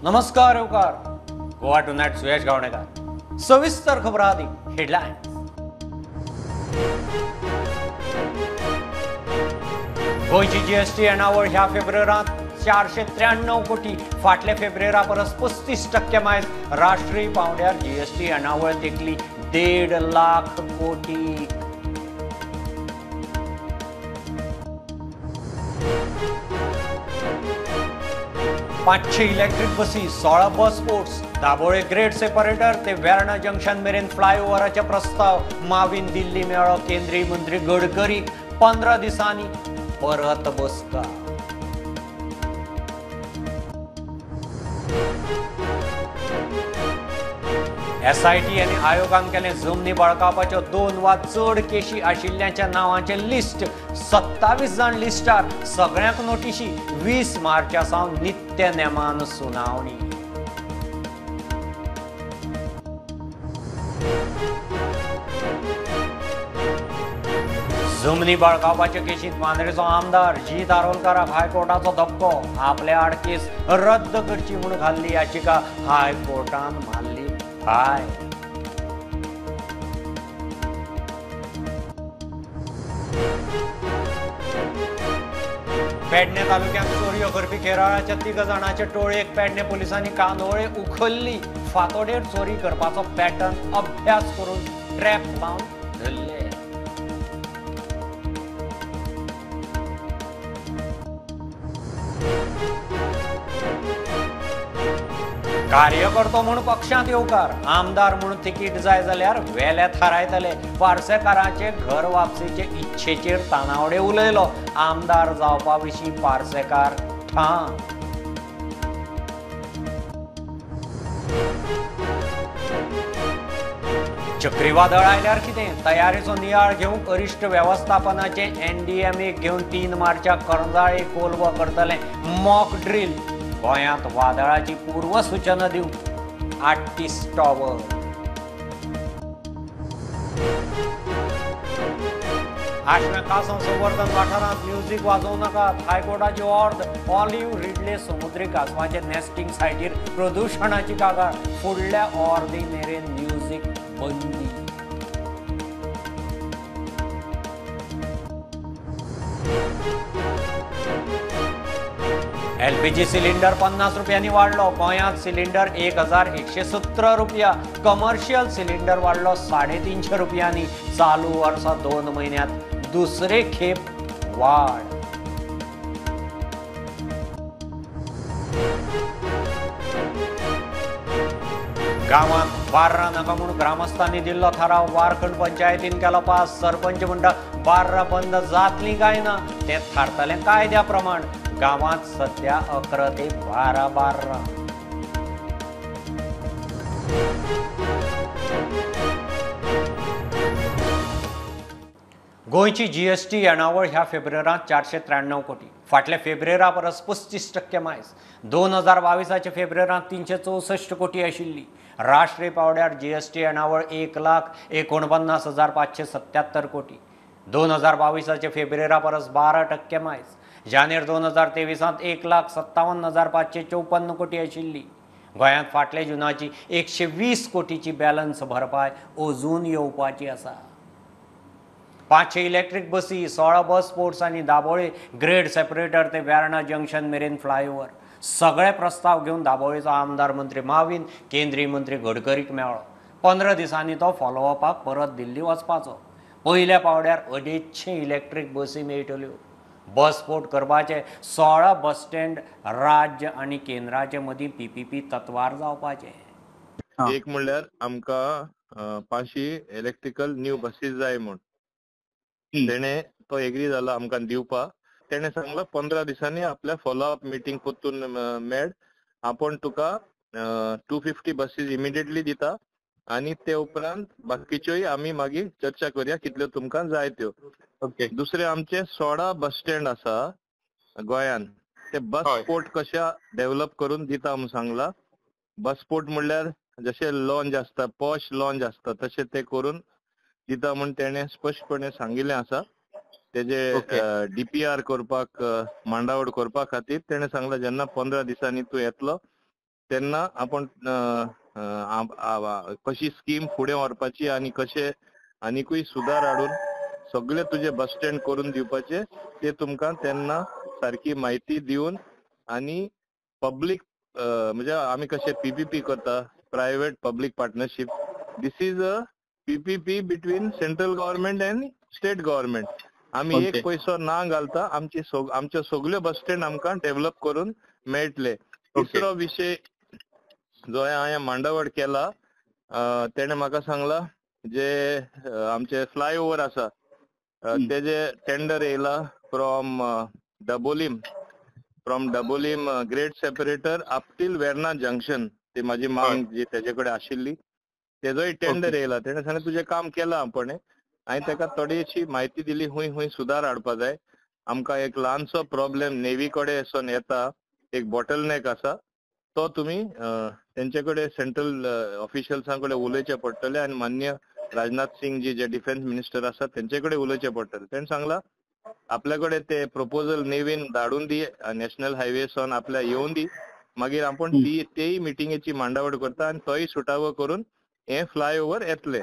नमस्कार येवकार Goa to night Suyash Gavnekar सविस्तर खबर आदी हेडलाइन्स। गोयची जीएसटी येणावळ ह्या फेब्रुवारात 493 कोटी, फाटल्या फेब्रुवारा परस 35% मायज राष्ट्रीय पावंड्यार जीएसटी येणावळ तेकली 1.5 लाख कोटी। पाचशे इलेक्ट्रिक बसी, 16 बस पोर्ट्स, दाबोळे ग्रेड सेपरेटर ते वेर्णा जंक्शन मेरेन फ्लायओव्हराचे प्रस्ताव माविन दिल्ली मेळ्ळो केंद्रीय मंत्री गडकरी। 15 दिसांनी परत बसका। एसआयटी आणि आयोगान केले जमनी बळकावपाच्यो 2 वा चड केशी आशिल्ल्याच्या नावांचे लिस्ट। 27 जाण लिस्टार, सगळ्यांक नोटीशी। 20 मार्चा सावन नित्य नेमान सुनावणी। जमनी बळकावपाच्या केशीत मांद्रेचो आमदार जीत आरोलकाराक हायकोर्टाचो धक्को। आपल्या आड केस रद्द करची म्हूण घाल्ली याचिका हायकोर्टान मारली हाय। पेडणे तालुक्यात चोरयो करपी केरळाच्या 3 जाणांचे टोळयेक पेडणे पुलिसांनी कांदोळे उखल्ली। फातोडेर चोरी करपाचो पॅटर्न अभ्यास करून ट्रॅप लावन धरले। कार्यकर्तो म्हणून पक्षांत येवकार, आमदार म्हणून तिकीट जाय जाल्यार वेले थारायतले। पार्सेकारांचे घर वापसीचे इच्छेचेर तानावडे उलयलो। आमदार जावपा विशीं पार्सेकार ठाम। चक्रीवादळ आयल्यार कितें? तयारेचो नियाळ घेवंक अरिश्ट वेवस्थापनाचे एनडीएमए घेवन 3 मार्चाक करंजाळे कोलवो करतले मॉक ड्रिल। गोंयांत वादळाची पूर्व सूचना दिवंक 38 टॉवर। आश्वे कासव संवर्धन वाठारांत म्युझिक वाजोवं नाकात, हायकोर्टाची ऑर्डर। ऑलिव्ह रिडले समुद्री कासवांचे नेस्टिंग सायटीर प्रदूषणाची कागाळ। फुडल्या ऑर्दी मेरेन म्युझिक बंदी। एलपीजी सिलिंडर 50 रुपयांनी वाढलो। गोंयांत सिलिंडर 1117 रुपया। कमर्शियल सिलिंडर वाढलो 350 रुपयांनी। चालू वर्सा 2 महिन्यात दुसरे खेप वाढ। गावात बार्रा नाका म्हणून ग्रामस्थांनी दिल्लो थाराव वारखंड पंचायतीन केलो पास। सरपंच म्हणटा बार्रा बंद जातली काय ना, ते थारतले कायद्या प्रमाण। गावात सध्या 11 ते 12 बार्रा। गोयची जीएसटी येणावळ ह्या फेब्रुवारात 493 कोटी, फाटल्या फेब्रुवारा परस 35% मायज। 2022च्या फेब्रुवारात 364 कोटी आशिल्ली। राष्ट्रीय पावड्यार जीएसटी येणावळ 1,49,577 कोटी। 2022च्या फेब्रुवारा परस 12% मायज। जानेर 2023त 1,57,554 कोटी आशिल्ली। गोंयांत फाटल्या जुनाची 120 कोटीची बॅलन्स भरपाय अजून येवपाची आसा। 500 इलेक्ट्रिक बसी, 16 बस पोर्ट्स आनी दाबोळे ग्रेड सेपरेटर ते वेर्णा जंक्शन मेरेन फ्लायओव्हर, सगळे प्रस्ताव घेवन दाबोळेचो आमदार मंत्री माविन केंद्रीय मंत्री गडकरीक मेळ्ळो। 15 दिसांनी तो फॉलोअपाक परत दिल्ली वचपाचो। पयल्या पावड्यार 250 इलेक्ट्रिक बसी मेळटल्यो। बस पोर्ट करपाचे 16 बस स्टँड राज्य आणि केंद्राचे मदीं पीपीपी तत्वार जावपाचे। एक म्हणल्यार आमकां 500 इलेक्ट्रिकल न्यू बसीस जाय म्हूण तेणे तो एग्री जाला आमकां दिवपाक। तेणे सांगला 15 दिसांनी आपल्या फॉलोअप मीटिंग पोत्तून मेळ, आपण तुका 250 बसीस इमिडिएटली दिता आणि ते उपरांत बाकीच्योय आमी मागीर चर्चा करूया कितल्यो तुमकां जाय त्यो। ओके। दुसरे आमचे 16 बस स्टँड आसा गोंयान, ते बस पोर्ट कशा डेव्हलप करून दिता म्हणून सांगला। बस पोर्ट म्हणल्यार जशे लॉन्ज असता, पॉश लॉन्ज असता, तशे ते करून दिता म्हणून तेणे स्पष्टपणे सांगिल्लें आसा। तेजे डीपीआर करपाक मांडावळ करपा खातीर तेणे सांगला जेन्ना 15 दिसांनी तूं येतलो तेन्ना आपण कशी स्कीम फुडें व्हरपाची आनी कशे आनीकूय सुदार हाडून सगळे तुझे बस स्टँड करून दिवपाचे ते तुमकां तेन्ना सारकी म्हायती दिवन आनी पब्लीक म्हणजे आमी कशे पीपीपी करता private public partnership this is a PPP between central government and state government. आमी एक पैसो ना घालता आमचे सगळे बस स्टँड आमकां डेव्हलप करून मेळटले. तिसरो विशय जो हांवें मांडावळ केला तेणे म्हाका सांगला जे आमचे फ्लायओव्हर आसा तेजे टेंडर येयला from Dabolim great separator up till Verna junction. ती माझी मांग जी तेजे कडेन आशिल्ली तेजोय टेंडर येयला. तेणे सांगलें तुजें काम केलां आपण. हांवें ताका थोडीशी म्हायती दिली हुंय सुदार हाडपा जाय. आमकां एक ल्हानसो प्रॉब्लेम नेवी कडेन सोन येता, एक बॉटलनेक आसा तो तुमी तेंचे कडेन सेंट्रल ऑफिशियल्सां कडेन उलयचें पडटलें आनी मान्य राजनाथ सिंग जी जे डिफेन्स मिनिस्टर आसा तेंचे कडेन उलयचें पडटलें. तेणें सांगलां आपल्या कडेन ते प्रपोजल नेवीन धाडून दी, नॅशनल हायवे सोन आपल्या येवन दी, मागीर आपण तेय मिटिंगेची मांडावळ करता आनी तोय सुटावो करून हे फ्लायओव्हर येतले.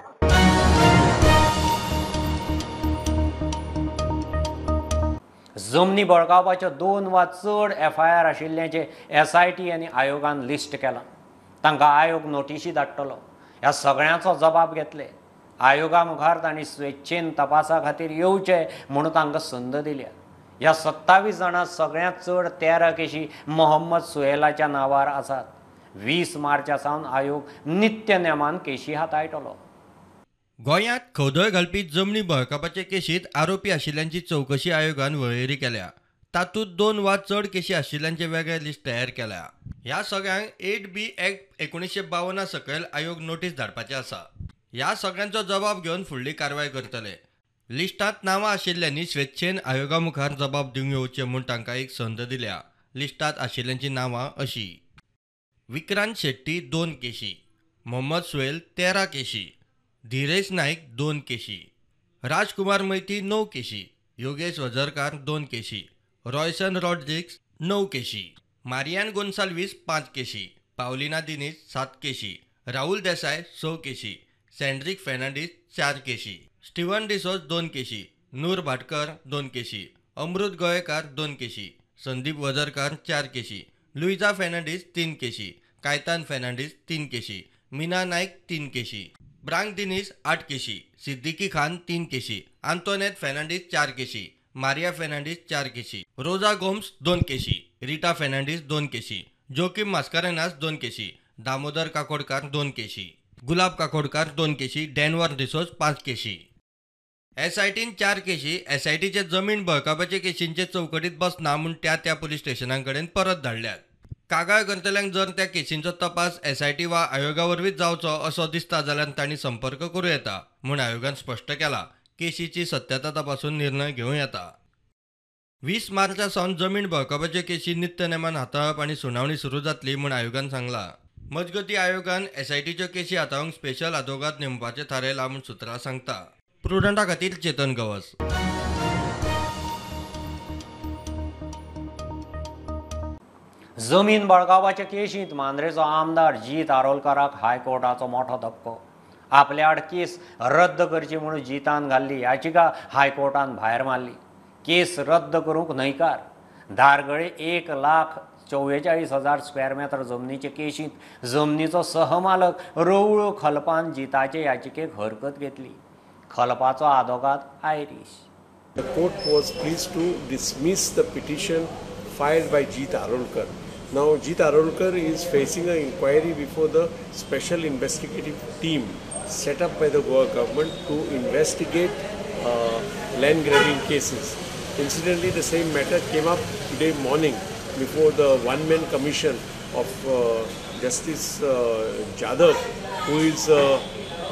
जमनी बळकावपाच्यो 2 वा चड FIR आशिल्ल्यांचे SIT आनी आयोगान लिस्ट केलां. तांकां आयोग नोटीशी धाडटलो. ह्या सगळ्यांचो जबाब घेतले. आयोगा मुखार तांणी स्वेच्छेन तपासा खातीर येवचे म्हणून तांकां संद दिल्या. ह्या 27 जाणां सगळ्यांत चड 13 केशी मोहम्मद सुहेलाच्या नांवार आसात. 20 मार्चा सावन आयोग नित्य नेमान केशी हाताळटलो. गोंयांत खवदळ घालपी जमनी बळकावपाचे केशींत आरोपी आशिल्ल्यांची चवकशी आयोगान वळेरी केल्या. तातूंत 2 वा चड केशी आशिल्ल्यांचे वेगळे लिस्ट तयार केल्या. ह्या सगळ्यांक 8B ऍक्ट 1952 सकयल आयोग नोटीस धाडपाचे आसा. ह्या सगळ्यांचो जबाब घेवन फुडली कारवाय करतले. लिस्टांत नांवां आशिल्ल्यांनी स्वेच्छेन आयोगा मुखार जबाब दिवंक येवचे म्हूण तांकां एक संद दिल्या. लिस्टांत आशिल्ल्यांची नांवां अशीं: विक्रांत शेट्टी 2 केशी, मोहम्मद सुहेल 13 केशी, धीरेश नाईक 2 केशी, राजकुमार मैती 9 केशी, योगेश वजरकार 2 केशी, रॉयसन रॉड्रिग्स 9 केशी, मारियान गोन्साल्वीस 5 केशी, पावलिना दिनीज 7 केशी, राहुल देसाय 6 केशी, सँड्रिक फेर्नांडीस 4 केशी, स्टीवन डिसोज 2 केशी, नूर भाटकर 2 केशी, अमृत गोयेकार 2 केशी, संदीप वजरकार 4 केशी, लुइजा फेर्नांडीस 3 केशी, कायतान फेर्नांडीस 3 केशी, मीना नाईक 3 केशी, ब्रांक दिनीज 8 केशी, सिद्दीकी खान 3 केशी, आंतोनेट फेर्नांडीस 4 केशी, मारिया फेर्नांडीस 4 केशी, रोजा गोम्स 2 केशी, रिटा फेर्नांडीस 2 केशी, जोकिम मास्कारेनास 2 केशी, दामोदर काकोडकार 2 केशी, गुलाब काकोडकार 2 केशी, डॅनवर डिसोज 5 केशी. SITन 4 केशी SITचे जमीन बळकावपाचे केशींचे चौकटीत बसना म्हूण त्या पुलीस स्टेशनांकडेन परत धाडल्यात. कागाळ करतल्यांक जर त्या केशींचो तपास SIT वा आयोगा वरवींच जावचो असो दिसता जाल्यार तांणी संपर्क करूं येता म्हूण आयोगान स्पश्ट केला. केशीची सत्यता तपासून निर्णय घेवं येता. 20 मार्चा सावन जमीन बळकावपाचे केशी नित्य नेमान हाताळप आनी सुनावणी सुरू जातली म्हूण आयोगान सांगला. मजगतीं आयोगान SITच्यो केशी हाताळूंक स्पेशल आदवोगाद नेमपाचें थारायलां म्हूण सुत्रां सांगता. प्रुडंटा खातीर चेतन गवस. जमीन बळकावपाच्या केशींत मांद्रेचो आमदार जीत आरोलकराक हायकोर्टाचो मोठो धपको. आपल्या आड केस रद्द करची म्हणून जितान घाल्ली याचिका हायकोर्टान भायर मारली. केस रद्द करूंक न्हयकार. धारगळे 1,44,000 स्क्वेअर मीटर जमनीचे केशींत जमनीचो सहमालक रवळ्यो खलपान जिताचे याचिकेक हरकत घेतली. खलपाचो आदवोगाद Irish. The court was pleased to dismiss the petition filed by Jeet Arolkar. Now Jeet Arolkar is facing an inquiry before the special investigative team set up by the Goa government to investigate land grabbing cases. Incidentally, the same matter came up today morning before the one-man commission of Justice Jadhav, who is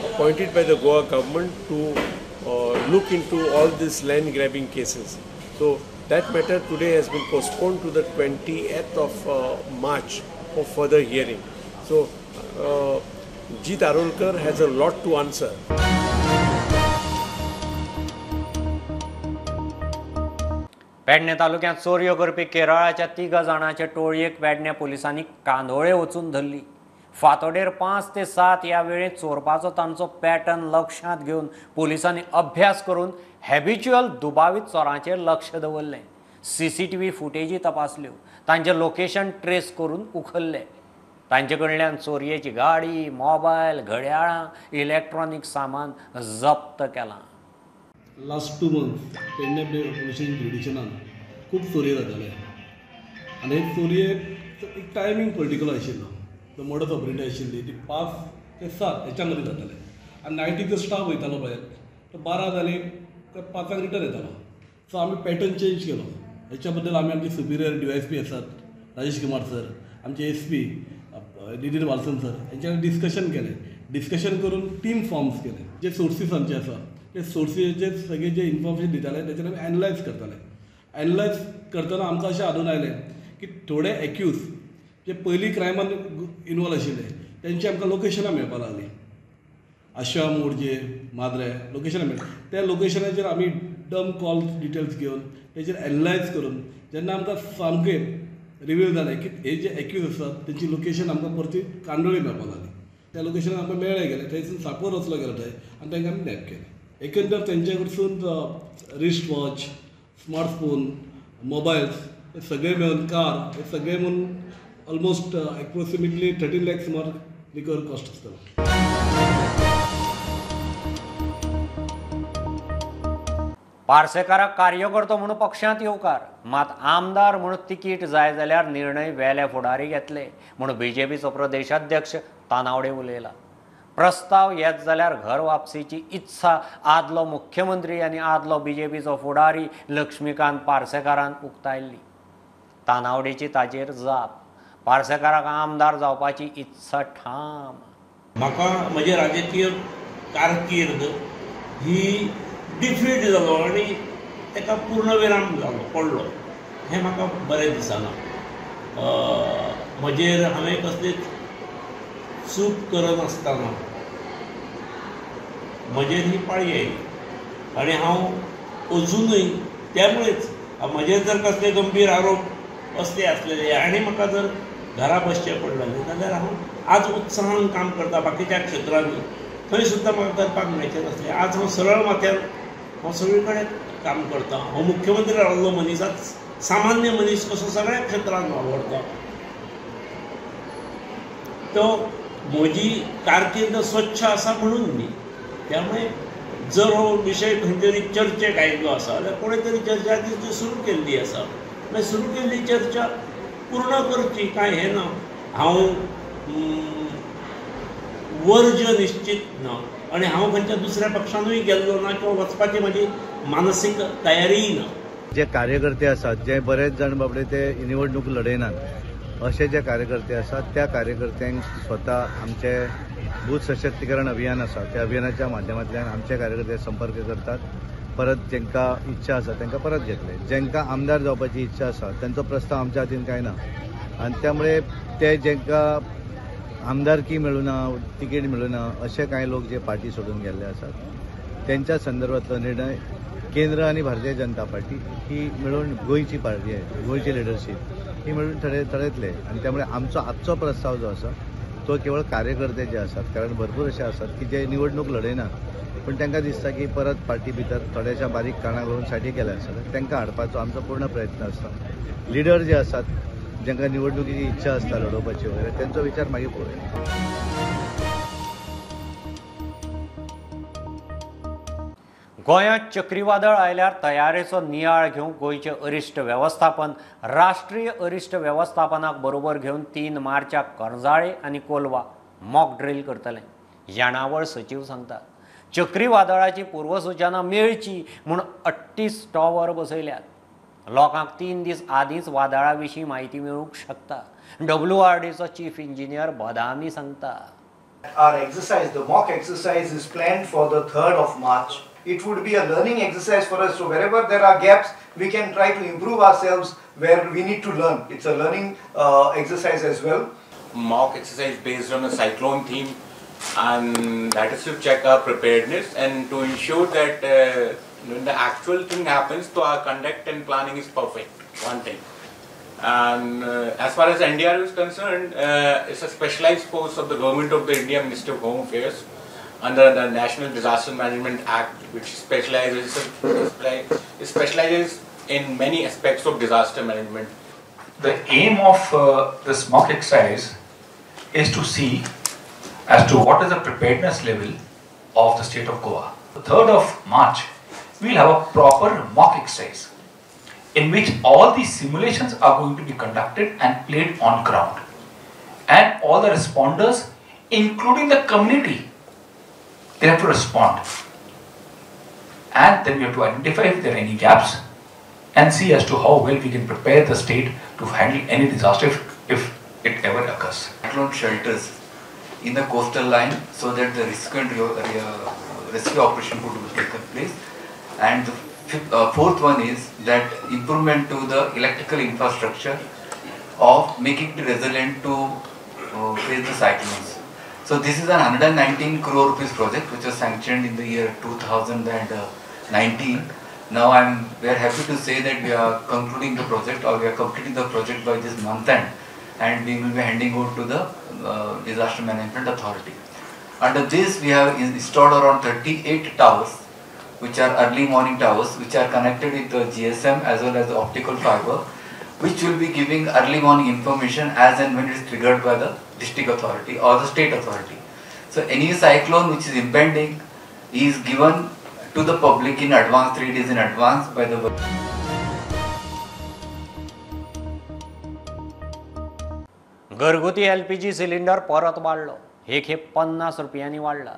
appointed by the Goa government to look into all these land grabbing cases. So that matter today has been postponed to the 20th of March for further hearing. So Jeet Arolkar has a lot to answer. Pernem तालुक्यांत चोरयो करपी केरळाच्या 3 जाणांचे टोळयेक पेडणे पुलिसांनी कांदोळे वचून धरली. फांतोडेर 5 ते 7 ह्या वेळेत चोरपाचो तांचो पॅटर्न लक्षांत घेवन पुलिसांनी अभ्यास करून हॅबिच्युअल दुबावीत चोरांचेर लक्ष दवरलें. CCTV फुटेजी तपासल्यो, तांचें लोकेशन ट्रेस करून उखल्लें. तांचे कडल्यान चोरयेची गाडी, मोबायल, घड्याळां, इलेक्ट्रॉनिक सामान जप्त केलां. लास्ट 2 months पेडणे पोलिसांच्या जुडिशनान खूब चोरी जाताले आनी हे चोरयेक एक टायमींग पर्टिक्युलर आशिल्लो. जो मोडस ऑपरेटी आशिल्ली ती 5 ते 7 हेच्या मदीं जाताले आनी नायटीक जो स्टाफ वयतालो पळय तो 12 जाली काय 5 रिटर्न येतालो. सो आमी पॅटर्न चेंज केलो. हेच्या बद्दल आमी आमचे सुपिरियर DYSP आसात राजेश कुमार सर, आमचे SP Nitin Valson sir हेंच्या discussion केलें. डिस्कशन करून 3 फॉर्म्स केले. जे सोर्सीस आमचे आसा ते सोर्सीचे सगळे जे इन्फॉर्मेशन दिताले तेचेर आमी एनालायज करताले. एनालायज करतना आमकां अशें आदून आयलें की थोडे एक्यूज जे पयलीं क्रायमान इनवॉल्व आशिल्ले तेंची आमकां लोकेशनां मेळपाक लागलीं. आशा मोडजे माद्रे लोकेशनां मेळटा त्या लोकेशनाचेर आमी डम कॉल डिटेल्स घेवन तेचेर एनालायज करून जेन्ना आमकां सामकें रिवील जालें की हे जे एक्यूज आसात तेंची लोकेशन आमकां परती कांदोळी मेळपाक लागली. त्या लोकेशनार आमकां मेळ्ळे गेले थंयसून सांपवर वचलो गेलो थंय आनी तांकां आमी नॅप केले. एकंदर तेंचे कडसून रिस्ट वॉच, स्मार्टफोन, मोबायल्स हे सगळे मेळून कार हे सगळे म्हणून ऑलमोस्ट एप्रोक्सिमेटली 13 लाख सुमार रिकवर कॉस्ट आसतलो. पार्सेकाराक कार्यकर्तो म्हणून पक्षांत येवकार, मात आमदार म्हणून तिकीट जाय जाल्यार निर्णय वेले फुडारी घेतले म्हणून BJPचो प्रदेशाध्यक्ष तानावडे उलयला. प्रस्ताव येत जाल्यार घर वापसीची इत्सा आदलो मुख्यमंत्री आनी आदलो BJPचो फुडारी लक्ष्मीकांत पार्सेकारान उक्तायल्ली. तानावडेची ताचेर जाप. पार्सेकाराक आमदार जावपाची इत्सा ठाम. म्हाका म्हजी राजकीय कारकीर्द ही डिफीट जालो आनी ताका पूर्ण विराम जालो पडलो हें म्हाका बरें दिसना. म्हजेर हांवें कसलीच चूक करनासतना म्हजेर ही पाळी आयली आनी हांव अजुनूय त्यामुळेच म्हजेर जर कसले गंभीर आरोप असले आसलेले आनी म्हाका जर घरा बसचें पडलेलें जाल्यार हांव आज उत्साहान काम करता बाकीच्या क्षेत्रांनी थंय सुद्दां म्हाका करपाक मेळचें नासलें. आज हांव सरळ माथ्यार हांव सगळे कडेन काम करता. हांव मुख्यमंत्री रावल्लो मनीसाक सामान्य मनीस कसो सगळ्या क्षेत्रांत वावरता. तो म्हजी कारकीर्द स्वच्छ आसा म्हणून न्ही. त्यामुळे जर हो विशय खंय तरी चर्चेक आयिल्लो आसा जाल्यार कोणे तरी चर्चा ती सुरू केल्ली आसा. मागीर सुरू केल्ली चर्चा पूर्ण करची कांय हें ना. हांव वर्ज निश्चित ना आनी हांव खंयच्या दुसऱ्या पक्षानूय गेल्लो ना किंवा वचपाची म्हजी मानसीक तयारीय ना. जे कार्यकर्ते आसात जे बरेच जाण बाबडे ते निवडणूक लढयनात असे जे कार्यकर्ते आसात त्या कार्यकर्त्यांक स्वता आमचे बूथ सशक्तीकरण अभियान आसा त्या अभियानाच्या माध्यमांतल्यान आमचे कार्यकर्ते संपर्क करतात. परत जेंकां इच्छा आसा तांकां परत घेतले. जेंकां आमदार जावपाची इच्छा आसा तांचो प्रस्ताव आमच्या हातीन कांय ना आनी त्यामुळे ते जेंकां आमदारकी मेळूना तिकीट मेळूना असे कांय लोक जे पार्टी सोडून गेल्ले आसात त्यांच्या संदर्भातलो निर्णय केंद्र आणि भारतीय जनता पार्टी ही मिळून गोयची पार्टी आहे गोयची लिडरशीप ही मिळून ठरयतले आणि त्यामुळे आमचो आजचो प्रस्ताव जो आसा तो केवळ कार्यकर्ते जे आसात कारण भरपूर असे आसात की जे निवडणूक लढयनात पण तांकां दिसता की परत पार्टी भितर थोड्याशा बारीक कारणाक लागून सायडीक गेले आसात तांकां हाडपाचो आमचो पूर्ण प्रयत्न आसता. लिडर जे आसात जांकां निवडणुकीची इच्छा आसता लढोवपाची वगैरे त्यांचो विचार मागीर पळोवया. गोंयांत चक्रीवादळ आयल्यार तयारेचो नियाळ घेवंक गोंयचे अरिश्ट वेवस्थापन राष्ट्रीय अरिश्ट वेवस्थापनाक बरोबर घेवन 3 मार्चाक करजाळे आनी कोलवा मॉक ड्रील करतले. येणावळ सचिव सांगतात. चक्रीवादळाची पूर्वसूचना मेळची म्हूण 38 टॉवर बसयल्यात. लोकांक 3 दीस आदींच वादळा विशीं म्हायती मेळूंक शकता. WRDचो चीफ इंजिनियर बदामी सांगता. Our exercise, the mock exercise, is planned for the 3rd of March. It would be a learning exercise for us. So wherever there are gaps, we can try to improve ourselves where we need to learn. It's a learning exercise as well. Mock exercise based on a cyclone theme, and that is to check our preparedness and to ensure that when the actual thing happens, so our conduct and planning is perfect. One thing. And as far as NDR is concerned, it's a specialized force of the Government of the India, Ministry of Home Affairs, under the National Disaster Management Act, which specializes in many aspects of disaster management. The aim of this mock exercise is to see as to what is the preparedness level of the state of Goa. The 3rd of March, we will have a proper mock exercise in which all the simulations are going to be conducted and played on ground. And all the responders, including the community, they have to respond. And then we have to identify if there are any gaps and see as to how well we can prepare the state to handle any disaster if it ever occurs. Cyclone shelters in the coastal line so that the rescue operation could take place. And the 4th one is that improvement to the electrical infrastructure of making it resilient to face the cyclones. So this is an 119 crore rupees project which was sanctioned in the year 2019. Now we are happy to say that we are concluding the project, or we are completing the project by this month end, and we will be handing over to the Disaster Management Authority. Under this, we have installed around 38 towers, which are early morning towers, which are connected with the GSM as well as the optical fiber, which will be giving early morning information as and when it is triggered by the district authority or the state authority. So any cyclone which is impending is given to the public in advance, 3 days in advance by the. घरगुती LPG cylinder परत वाढलो. हे खेप 50 रुपयांनी वाढला.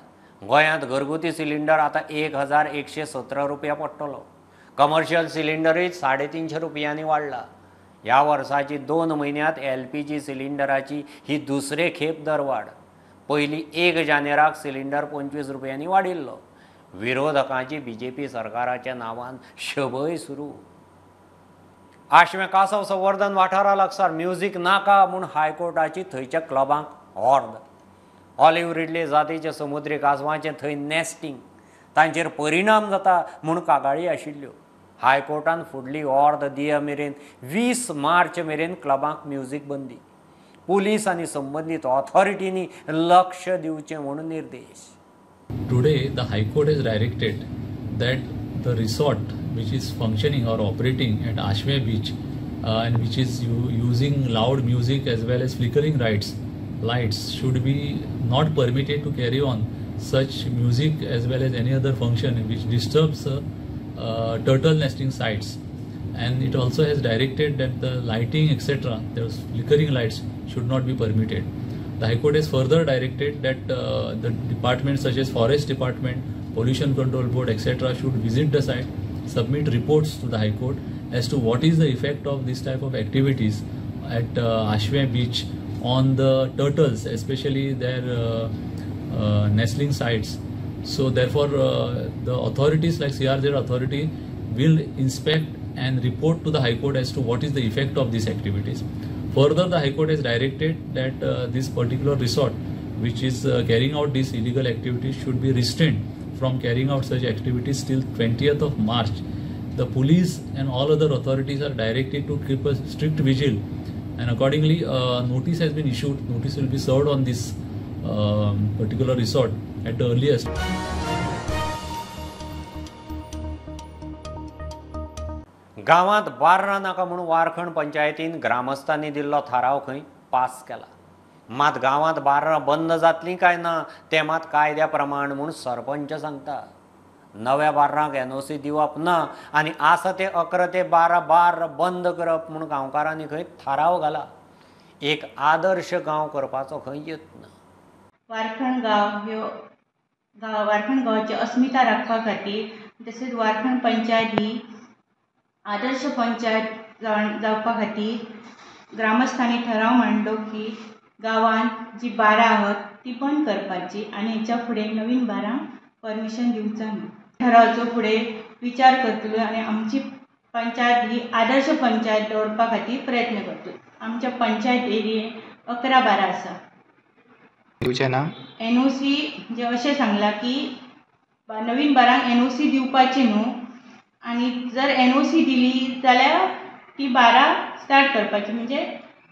गोंयांत घरगुती cylinder आता 1117 रुपया पडटलो. कमर्शियल सिलिंडरय 350 रुपयांनी वाढला. ह्या वर्साची 2 महिन्यात LPG सिलिंडराची ही दुसरे खेप दरवाड. पयली 1 जानेराक सिलिंडर 25 रुपयांनी वाडिल्लो. विरोधकांची BJP सरकाराच्या नावान शबय सुरू. आश्वे कासव संवर्धन वाठारा लागसार म्युझिक नाका म्हूण हायकोर्टाची थंयच्या क्लबांक हॉर्द. ऑलिव्ह रिडले जातीच्या समुद्री कासवांचें थंय नेस्टिंग, तांचेर परिणाम जाता म्हूण कागाळी आशिल्ल्यो. हायकोर्टान फुडली ऑर्द दिया मेरेन 20 मार्च मेरेन क्लबांक म्युझिक बंदी. पुलीस आनी संबंदीत ऑथॉरिटींनी लक्ष दिवचें म्हणून निर्देश. Today, the High Court has directed that the resort which is functioning or operating at Ashway Beach and which is using loud music as well as flickering lights should be not permitted to carry on such music as well as any other function which disturbs turtle nesting sites. And it also has directed that the lighting etc., those flickering lights should not be permitted. The High Court has further directed that the departments such as Forest Department, Pollution Control Board, etc. should visit the site, submit reports to the High Court as to what is the effect of this type of activities at Ashway Beach on the turtles, especially their nestling sites. So therefore, the authorities like CRZ authority will inspect and report to the High Court as to what is the effect of these activities. Further, the High Court has directed that this particular resort which is carrying out these illegal activities should be restrained from carrying out such activities till 20th of March. The police and all other authorities are directed to keep a strict vigil, and accordingly notice has been issued. Notice will be served on this particular resort at the earliest. गावात बार्रां नाका म्हणून वारखंड पंचायतीन ग्रामस्थांनी दिल्लो थाराव खंय pass केला. मात गावात बार्रां बंद जातलीं काय ना तें मात कायद्या प्रमाण म्हूण सरपंच सांगता. नव्या बार्रांक NOC दिवप ना आनी आसा ते 11 ते 12 बार बंद करप म्हूण गांवकारांनी खंय थाराव घाला. एक आदर्श गांव करपाचो खंय यत्न. वारखंड गांवाची अस्मिता राखपा खातीर तशेंच वारखंड पंचायत ही आदर्श पंचायत जावपा खातीर ग्रामस्थांनी ठराव मांडलो की गांवांत जी बारां आहात ती बंद करपाची आनी हेच्या फुडें नवीन बारांक परमिशन दिवचा ना. ठरावाचो फुडें विचार करतलो आनी आमची पंचायत ही आदर्श पंचायत दवरपा खातीर प्रयत्न करतलो. आमच्या पंचायत एरियेंत 11 बारां आसा. NOC जे अशें सांगलां की नवीन बारांक NOC दिवपाची न्हू, आणि जर NOC दिली जाल्यार ती 12 स्टार्ट करपाची, म्हणजे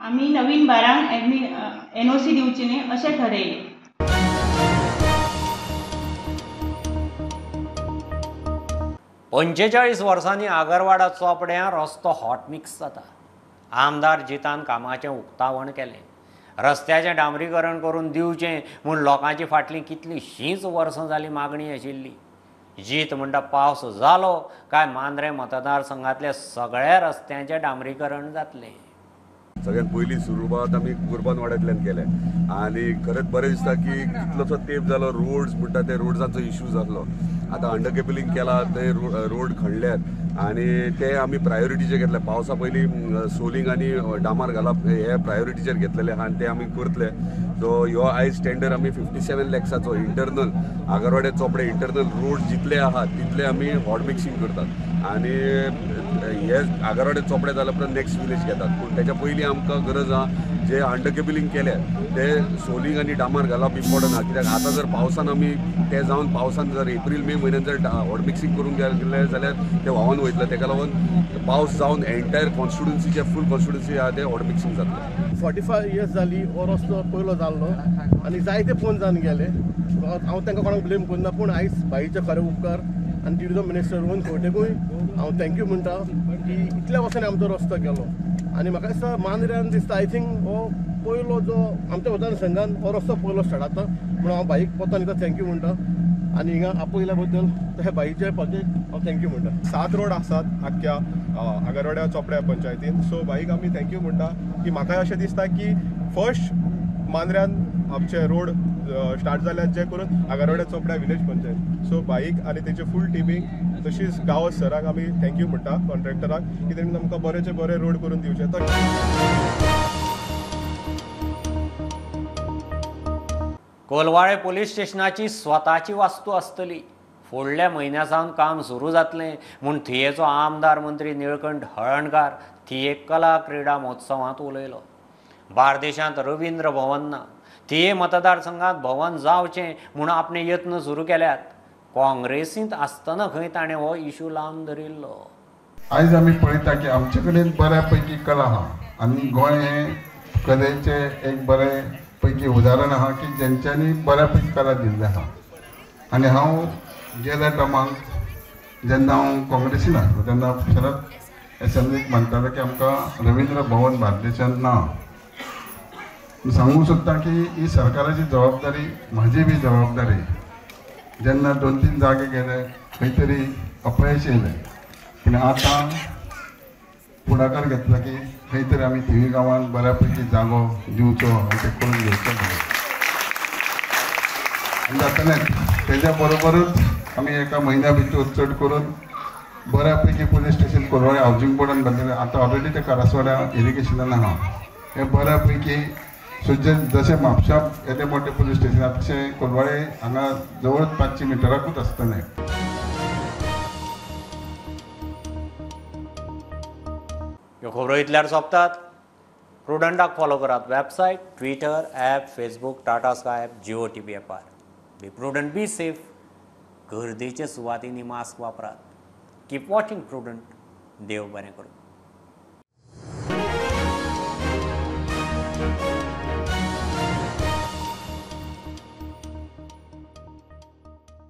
आमी नवीन 12 NOC दिवची न्ही अशें ठरयलें. पंचेचाळीस वर्सांनी आगरवाडा चोपड्यां रस्तो हॉट मिक्स जाता. आमदार जितान कामाचें उक्तावण केलें. रस्त्याचें डांबरीकरण करून दिवचें म्हूण लोकांची फाटलीं कितलींशींच वर्सां जालीं मागणी आशिल्ली. जीत म्हणटा पावस जालो काय मांद्रे मतदारसंघांतल्या सगळ्या रस्त्यांचें डांबरीकरण जातलें. सगळ्यात पयली सुरवात आमी कुर्बान वाड्यांतल्यान केले आनी खरेंच बरें दिसता की कितलोसो तेंप जालो. रोड्स म्हणटा ते रोड्सांचो इश्यू जाल्लो. आतां अंडर केबलिंग केला, ते रोड खणल्यात आनी ते आमी प्रायोरिटीचेर घेतले. पावसा पयलीं सोलिंग आनी डांबर घालप हे प्रायोरिटीचेर घेतलेले आहा आनी ते आमी करतले. सो ह्यो आयज टेंडर आमी 57 लॅक्साचो इंटरनल आगरवाडे चोपडे इंटरनल रोड जितले आहात तितले आमी हॉट मिक्सिंग करतात आनी हे आगरवाडे चोपडे जाल्या उपरांत नेक्स्ट विलेज घेतात. पूण तेच्या पयलीं आमकां गरज आहा जे अंडर केबलिंग केले ते सोलिंग आनी डांबर घालप इम्पॉर्टंट आहा. कित्याक आतां जर पावसान आमी ते जावन पावसान जर एप्रील मे म्हयन्यात जर हॉट मिक्सिंग करून गेले जाल्यार ते व्हांवन वयतले. तेका लागून पावस जावन एंटायर कॉन्स्टिट्युन्सीचे फूल कॉन्स्टिट्युन्सी आहा ते हॉट मिक्सिंग जातले. 45 इयर्स जाली हो रस्तो पयलो जाल्लो आनी जायते फोन जावन गेले. हांव तांकां कोणाक ब्लेम करना, पूण आयज बाईचे खरे उपकार आनी ट्युरिजम मिनिस्टर रोहन खंवटेकूय हांव थँक्यू म्हणटा की इतल्या वर्सांनी आमचो रस्तो केलो. आनी म्हाका दिसता मांद्र्यान दिसता आय थिंक हो पयलो जो आमच्या मतदारसंघान हो रस्तो पयलो स्टार्ट जाता. म्हणून हांव बाईक पोतान एकदां थँक्यू म्हणटा आनी हिंगा आपयल्या बद्दल हे बाईचे प्रोजेक्ट हांव थँक्यू म्हणटा. 7 रोड आसात आख्ख्या आगरवाड्या चोपड्या पंचायतीन. सो बाईक आमी थँक्यू म्हणटा की म्हाका अशें दिसता की फर्स्ट मांद्र्यान आमचे रोड स्टार्ट जाल्यात जे करून आगरवाड्या चोपड्या विलेज पंचायत. सो बाईक आनी तेचे फूल टिमीक तशीच गांवस सराक आमी थँक्यू म्हणटा कॉन्ट्रॅक्टराक की तेणी आमकां बरेचे बरे रोड करून दिवचे. कोलवाळे पोलीस स्टेशनाची स्वताची वास्तू आसतली. फुडल्या म्हयन्यासावन काम सुरू जातलें म्हूण थियेचो आमदार मंत्री निळकंठ हळर्णकार थिये कला क्रिडा महोत्सवांत उलयलो. बार्देशांत रवींद्र भवन ना. थिये मतदारसंघात भवन जावचें म्हूण आपणे यत्न सुरू केल्यात. काँग्रेसींत आसतना खंय ताणें हो इशू लावन धरिल्लो. आयज आमी पळयता की आमचे कडेन बऱ्यापैकी कला आहा आनी गोंय हे कलेचे एक बरें पैकी उदाहरण आहा की जेंच्यांनी बऱ्यापैकी कला दिल्ले आहा. आनी हांव गेल्या टर्माक जेन्ना हांव काँग्रेसीन आसलो तेन्ना शरद एसेंब्लीक म्हणटालो की आमकां रवींद्र भवन बार्देशांत ना. सांगूंक सोदता की ही सरकाराची जबाबदारी, म्हाजी बी जबाबदारी. जेन्ना 2-3 जागे गेले खंय तरी अपयश येयलें, पूण आतां फुडाकार घेतला की खंय तरी आमी थिवी गांवांत बऱ्यापैकी जागो दिवचो आनी ते करून घेवचो. जातलेंच तेज्या बरोबरच आमी एका म्हयन्या भितर चड करून बऱ्यापैकी पुलीस स्टेशन कोलवाळे हावजींग बोर्डान बांदिल्लें. आतां ऑलरेडी ते कारसवाड्या इरिगेशनान आहा. हे बऱ्यापैकी जशें म्हापशां येदे मोठे पुलीस स्टेशन तशें कोलवाळे हांगा जवळ 500 मिटराकूच आसतलें. ह्यो खबरो इतल्यार सोंपतात. प्रुडंटाक फॉलो करात. Website, Twitter, app, Facebook, Tata sky app, Jio TV ॲपार. Be prudent, be safe. गर्देच्या सुवातींनी मास्क वापरात. Keep watching prudent. देव बरें करूं.